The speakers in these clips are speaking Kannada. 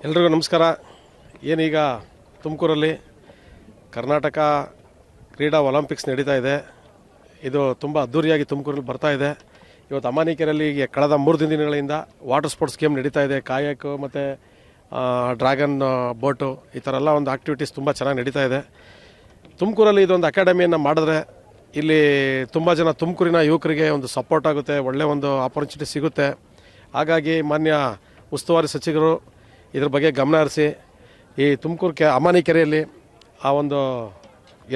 ಎಲ್ರಿಗೂ ನಮಸ್ಕಾರ. ಏನೀಗ ತುಮಕೂರಲ್ಲಿ ಕರ್ನಾಟಕ ಕ್ರೀಡಾ ಒಲಿಂಪಿಕ್ಸ್ ನಡೀತಾ ಇದೆ. ಇದು ತುಂಬ ಅದ್ಧೂರಿಯಾಗಿ ತುಮಕೂರಲ್ಲಿ ಬರ್ತಾ ಇದೆ. ಇವತ್ತು ಅಮಾನಿಕೆರೆಯಲ್ಲಿ ಕಳೆದ 3 ದಿನಗಳಿಂದ ವಾಟರ್ ಸ್ಪೋರ್ಟ್ಸ್ ಗೇಮ್ ನಡೀತಾ ಇದೆ. ಕಾಯಕ್ ಮತ್ತು ಡ್ರ್ಯಾಗನ್ ಬೋಟು ಈ ಥರ ಎಲ್ಲ ಒಂದು ಆ್ಯಕ್ಟಿವಿಟೀಸ್ ತುಂಬ ಚೆನ್ನಾಗಿ ನಡೀತಾ ಇದೆ. ತುಮಕೂರಲ್ಲಿ ಇದೊಂದು ಅಕಾಡೆಮಿಯನ್ನು ಮಾಡಿದ್ರೆ ಇಲ್ಲಿ ತುಂಬ ಜನ ತುಮಕೂರಿನ ಯುವಕರಿಗೆ ಒಂದು ಸಪೋರ್ಟ್ ಆಗುತ್ತೆ, ಒಳ್ಳೆಯ ಒಂದು ಆಪರ್ಚುನಿಟಿ ಸಿಗುತ್ತೆ. ಹಾಗಾಗಿ ಮಾನ್ಯ ಉಸ್ತುವಾರಿ ಸಚಿವರು ಇದ್ರ ಬಗ್ಗೆ ಗಮನ ಹರಿಸಿ ಈ ತುಮಕೂರು ಅಮಾನಿಕೆರೆಯಲ್ಲಿ ಆ ಒಂದು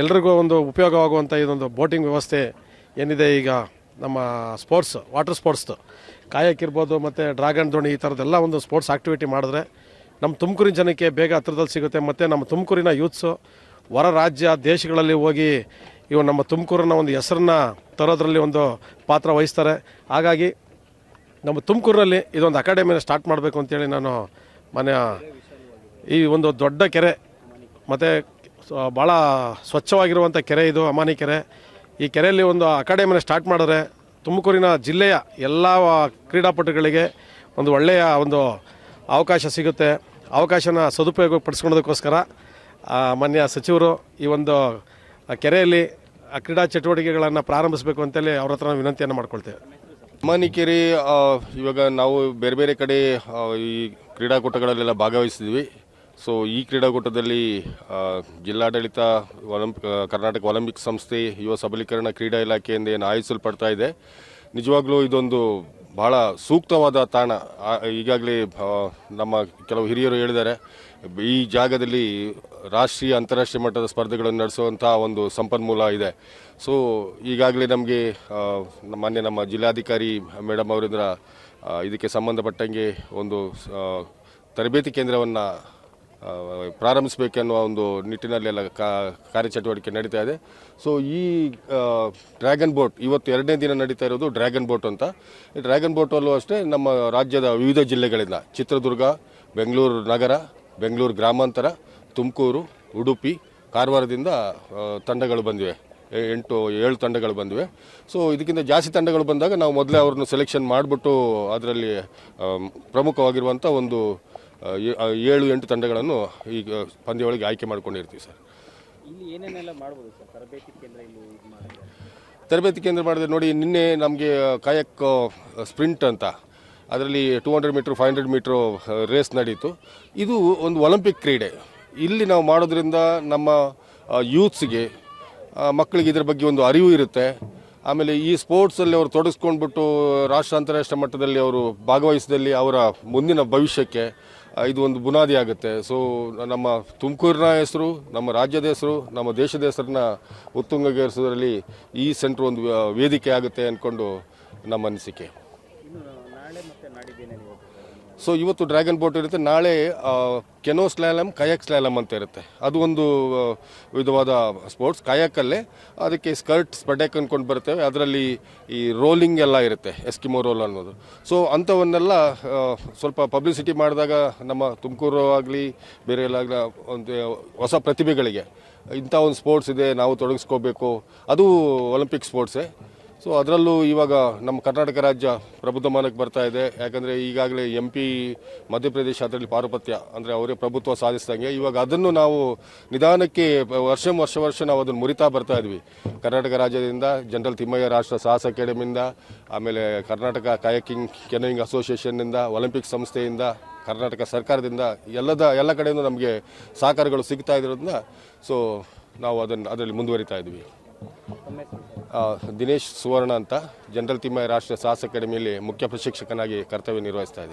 ಎಲ್ರಿಗೂ ಒಂದು ಉಪಯೋಗವಾಗುವಂಥ ಇದೊಂದು ಬೋಟಿಂಗ್ ವ್ಯವಸ್ಥೆ ಏನಿದೆ, ಈಗ ನಮ್ಮ ಸ್ಪೋರ್ಟ್ಸ್ ವಾಟರ್ ಸ್ಪೋರ್ಟ್ಸ್ದು ಕಾಯಕ್ ಇರ್ಬೋದು ಮತ್ತು ಡ್ರ್ಯಾಗನ್ ದೋಣಿ ಈ ಥರದ್ದೆಲ್ಲ ಒಂದು ಸ್ಪೋರ್ಟ್ಸ್ ಆ್ಯಕ್ಟಿವಿಟಿ ಮಾಡಿದ್ರೆ ನಮ್ಮ ತುಮಕೂರಿನ ಜನಕ್ಕೆ ಬೇಗ ಹತ್ರದಲ್ಲಿ ಸಿಗುತ್ತೆ. ಮತ್ತು ನಮ್ಮ ತುಮಕೂರಿನ ಯೂತ್ಸು ಹೊರ ರಾಜ್ಯ ದೇಶಗಳಲ್ಲಿ ಹೋಗಿ ಇವು ನಮ್ಮ ತುಮಕೂರನ್ನ ಒಂದು ಹೆಸರನ್ನ ತರೋದ್ರಲ್ಲಿ ಒಂದು ಪಾತ್ರ ವಹಿಸ್ತಾರೆ. ಹಾಗಾಗಿ ನಮ್ಮ ತುಮಕೂರಿನಲ್ಲಿ ಇದೊಂದು ಅಕಾಡೆಮಿನ ಸ್ಟಾರ್ಟ್ ಮಾಡಬೇಕು ಅಂತೇಳಿ ನಾನು ಮನೆ ಈ ಒಂದು ದೊಡ್ಡ ಕೆರೆ ಮತ್ತು ಭಾಳ ಸ್ವಚ್ಛವಾಗಿರುವಂಥ ಕೆರೆ ಇದು ಅಮಾನಿ ಕೆರೆ. ಈ ಕೆರೆಯಲ್ಲಿ ಒಂದು ಅಕಾಡೆಮಿನ ಸ್ಟಾರ್ಟ್ ಮಾಡಿದ್ರೆ ತುಮಕೂರಿನ ಜಿಲ್ಲೆಯ ಎಲ್ಲ ಕ್ರೀಡಾಪಟುಗಳಿಗೆ ಒಂದು ಒಳ್ಳೆಯ ಒಂದು ಅವಕಾಶ ಸಿಗುತ್ತೆ. ಅವಕಾಶನ ಸದುಪಯೋಗ ಪಡಿಸ್ಕೊಳ್ಳೋದಕ್ಕೋಸ್ಕರ ಮಾನ್ಯ ಸಚಿವರು ಈ ಒಂದು ಕೆರೆಯಲ್ಲಿ ಕ್ರೀಡಾ ಚಟುವಟಿಕೆಗಳನ್ನು ಪ್ರಾರಂಭಿಸಬೇಕು ಅಂತೇಳಿ ಅವ್ರ ಹತ್ರ ವಿನಂತಿಯನ್ನು ಮಾಡ್ಕೊಳ್ತೇವೆ. ಅಮಾನಿಕೆರೆ ಇವಾಗ ನಾವು ಬೇರೆ ಬೇರೆ ಕಡೆ ಈ ಕ್ರೀಡಾಕೂಟಗಳಲ್ಲೆಲ್ಲ ಭಾಗವಹಿಸಿದ್ವಿ. ಸೊ ಈ ಕ್ರೀಡಾಕೂಟದಲ್ಲಿ ಜಿಲ್ಲಾಡಳಿತ ಕರ್ನಾಟಕ ಒಲಿಂಪಿಕ್ ಸಂಸ್ಥೆ ಯುವ ಸಬಲೀಕರಣ ಕ್ರೀಡಾ ಇಲಾಖೆಯಿಂದ ಏನು ಆಯೋಜಿಸಲ್ಪಡ್ತಾ ಇದೆ, ನಿಜವಾಗ್ಲೂ ಇದೊಂದು ಬಹಳ ಸೂಕ್ತವಾದ ತಾಣ. ಈಗಾಗಲೇ ನಮ್ಮ ಕೆಲವು ಹಿರಿಯರು ಹೇಳಿದ್ದಾರೆ, ಈ ಜಾಗದಲ್ಲಿ ರಾಷ್ಟ್ರೀಯ ಅಂತಾರಾಷ್ಟ್ರೀಯ ಮಟ್ಟದ ಸ್ಪರ್ಧೆಗಳನ್ನು ನಡೆಸುವಂಥ ಒಂದು ಸಂಪನ್ಮೂಲ ಇದೆ. ಸೊ ಈಗಾಗಲೇ ನಮಗೆ ಮಾನ್ಯ ನಮ್ಮ ಜಿಲ್ಲಾಧಿಕಾರಿ ಮೇಡಮ್ ಅವರಿಂದ ಇದಕ್ಕೆ ಸಂಬಂಧಪಟ್ಟಂಗೆ ಒಂದು ತರಬೇತಿ ಕೇಂದ್ರವನ್ನು ಪ್ರಾರಂಭಿಸಬೇಕೆನ್ನುವ ಒಂದು ನಿಟ್ಟಿನಲ್ಲೆಲ್ಲ ಕಾರ್ಯಚಟುವಟಿಕೆ ನಡೀತಾ ಇದೆ. ಸೊ ಈ ಡ್ರ್ಯಾಗನ್ ಬೋಟ್ ಇವತ್ತು 2ನೇ ದಿನ ನಡೀತಾ ಇರೋದು ಡ್ರ್ಯಾಗನ್ ಬೋಟ್ ಅಂತ. ಈ ಡ್ರ್ಯಾಗನ್ ಬೋಟಲ್ಲೂ ಅಷ್ಟೇ ನಮ್ಮ ರಾಜ್ಯದ ವಿವಿಧ ಜಿಲ್ಲೆಗಳಿಂದ ಚಿತ್ರದುರ್ಗ, ಬೆಂಗಳೂರು ನಗರ, ಬೆಂಗಳೂರು ಗ್ರಾಮಾಂತರ, ತುಮಕೂರು, ಉಡುಪಿ, ಕಾರವಾರದಿಂದ ತಂಡಗಳು ಬಂದಿವೆ. 7 ತಂಡಗಳು ಬಂದಿವೆ. ಸೊ ಇದಕ್ಕಿಂತ ಜಾಸ್ತಿ ತಂಡಗಳು ಬಂದಾಗ ನಾವು ಮೊದಲೇ ಅವ್ರನ್ನ ಸೆಲೆಕ್ಷನ್ ಮಾಡಿಬಿಟ್ಟು ಅದರಲ್ಲಿ ಪ್ರಮುಖವಾಗಿರುವಂಥ ಒಂದು 7-8 ತಂಡಗಳನ್ನು ಈಗ ಪಂದ್ಯವೊಳಗೆ ಆಯ್ಕೆ ಮಾಡ್ಕೊಂಡಿರ್ತೀವಿ ಸರ್. ಇಲ್ಲಿ ಏನೇನೆಲ್ಲ ಮಾಡ್ಬೋದು ಸರ್ ತರಬೇತಿ ಕೇಂದ್ರ? ಇಲ್ಲಿ ತರಬೇತಿ ಕೇಂದ್ರ ಮಾಡಿದ್ರೆ ನೋಡಿ, ನಿನ್ನೆ ನಮಗೆ ಕಾಯಕ್ ಸ್ಪ್ರಿಂಟ್ ಅಂತ ಅದರಲ್ಲಿ 200 ಮೀಟ್ರ್ 500 ಮೀಟ್ರ್ ರೇಸ್ ನಡೀತು. ಇದು ಒಂದು ಒಲಿಂಪಿಕ್ ಕ್ರೀಡೆ. ಇಲ್ಲಿ ನಾವು ಮಾಡೋದ್ರಿಂದ ನಮ್ಮ ಯೂತ್ಸ್ಗೆ ಮಕ್ಕಳಿಗೆ ಇದ್ರ ಬಗ್ಗೆ ಒಂದು ಅರಿವು ಇರುತ್ತೆ. ಆಮೇಲೆ ಈ ಸ್ಪೋರ್ಟ್ಸಲ್ಲಿ ಅವರು ತೊಡಗಿಸ್ಕೊಂಡ್ಬಿಟ್ಟು ರಾಷ್ಟ್ರ ಅಂತಾರಾಷ್ಟ್ರೀಯ ಮಟ್ಟದಲ್ಲಿ ಅವರು ಭಾಗವಹಿಸಿದಲ್ಲಿ ಅವರ ಮುಂದಿನ ಭವಿಷ್ಯಕ್ಕೆ ಇದು ಒಂದು ಬುನಾದಿ ಆಗುತ್ತೆ. ಸೊ ನಮ್ಮ ತುಮಕೂರಿನ ಹೆಸರು, ನಮ್ಮ ರಾಜ್ಯದ ಹೆಸರು, ನಮ್ಮ ದೇಶದ ಹೆಸರನ್ನ ಉತ್ತುಂಗಕ್ಕೇರಿಸೋದ್ರಲ್ಲಿ ಈ ಸೆಂಟ್ರ್ ಒಂದು ವೇದಿಕೆ ಆಗುತ್ತೆ ಅಂದ್ಕೊಂಡು ನಮ್ಮ ಅನಿಸಿಕೆ. ಸೊ ಇವತ್ತು ಡ್ರ್ಯಾಗನ್ ಬೋಟ್ ಇರುತ್ತೆ, ನಾಳೆ ಕೆನೋ ಸ್ಲ್ಯಾಲಮ್, ಕಯಾಕ್ ಸ್ಲ್ಯಾಲಮ್ ಅಂತ ಇರುತ್ತೆ. ಅದು ಒಂದು ವಿಧವಾದ ಸ್ಪೋರ್ಟ್ಸ್. ಕಯಾಕಲ್ಲೇ ಅದಕ್ಕೆ ಸ್ಕರ್ಟ್ ಸ್ಪೆಡೆಕ್ ಅಂದ್ಕೊಂಡು ಬರ್ತೇವೆ, ಅದರಲ್ಲಿ ಈ ರೋಲಿಂಗ್ ಎಲ್ಲ ಇರುತ್ತೆ, ಎಸ್ಕಿಮೋ ರೋಲ್ ಅನ್ನೋದು. ಸೊ ಅಂಥವನ್ನೆಲ್ಲ ಸ್ವಲ್ಪ ಪಬ್ಲಿಸಿಟಿ ಮಾಡಿದಾಗ ನಮ್ಮ ತುಮಕೂರು ಆಗಲಿ ಬೇರೆ ಎಲ್ಲ ಒಂದು ಹೊಸ ಪ್ರತಿಭೆಗಳಿಗೆ ಇಂಥ ಒಂದು ಸ್ಪೋರ್ಟ್ಸ್ ಇದೆ, ನಾವು ತೊಡಗಿಸ್ಕೋಬೇಕು, ಅದು ಒಲಿಂಪಿಕ್ ಸ್ಪೋರ್ಟ್ಸೇ. ಸೊ ಅದರಲ್ಲೂ ಇವಾಗ ನಮ್ಮ ಕರ್ನಾಟಕ ರಾಜ್ಯ ಪ್ರಬುದ್ಧಮಾನಕ್ಕೆ ಬರ್ತಾ ಇದೆ. ಯಾಕಂದರೆ ಈಗಾಗಲೇ MP ಮಧ್ಯಪ್ರದೇಶ ಅದರಲ್ಲಿ ಪಾರುಪತ್ಯ ಅಂದರೆ ಅವರೇ ಪ್ರಭುತ್ವ ಸಾಧಿಸಿದಂಗೆ ಇವಾಗ ಅದನ್ನು ನಾವು ನಿಧಾನಕ್ಕೆ ವರ್ಷ ನಾವು ಅದನ್ನು ಮುರಿತಾ ಬರ್ತಾ ಇದ್ವಿ. ಕರ್ನಾಟಕ ರಾಜ್ಯದಿಂದ ಜನರಲ್ ತಿಮ್ಮಯ್ಯ ರಾಷ್ಟ್ರ ಸಾಹಸ ಅಕಾಡೆಮಿಯಿಂದ, ಆಮೇಲೆ ಕರ್ನಾಟಕ ಕಾಯಕಿಂಗ್ ಕೆನೋಯಿಂಗ್ ಅಸೋಸಿಯೇಷನ್ನಿಂದ, ಒಲಿಂಪಿಕ್ ಸಂಸ್ಥೆಯಿಂದ, ಕರ್ನಾಟಕ ಸರ್ಕಾರದಿಂದ ಎಲ್ಲ ಕಡೆಯಿಂದ ನಮಗೆ ಸಹಕಾರಗಳು ಸಿಗ್ತಾ ಇರೋದ್ರಿಂದ ಸೊ ನಾವು ಅದರಲ್ಲಿ ಮುಂದುವರಿತಾ ಇದ್ವಿ. ದಿನೇಶ್ ಸುವರ್ಣ ಅಂತ, ಜನರಲ್ ತಿಮ್ಮಯ್ಯ ರಾಷ್ಟ್ರೀಯ ಸಾಹಸ ಅಕಾಡೆಮಿಯಲ್ಲಿ ಮುಖ್ಯ ಪ್ರಶಿಕ್ಷಕನಾಗಿ ಕರ್ತವ್ಯ ನಿರ್ವಹಿಸ್ತಾ ಇದ್ದೀನಿ.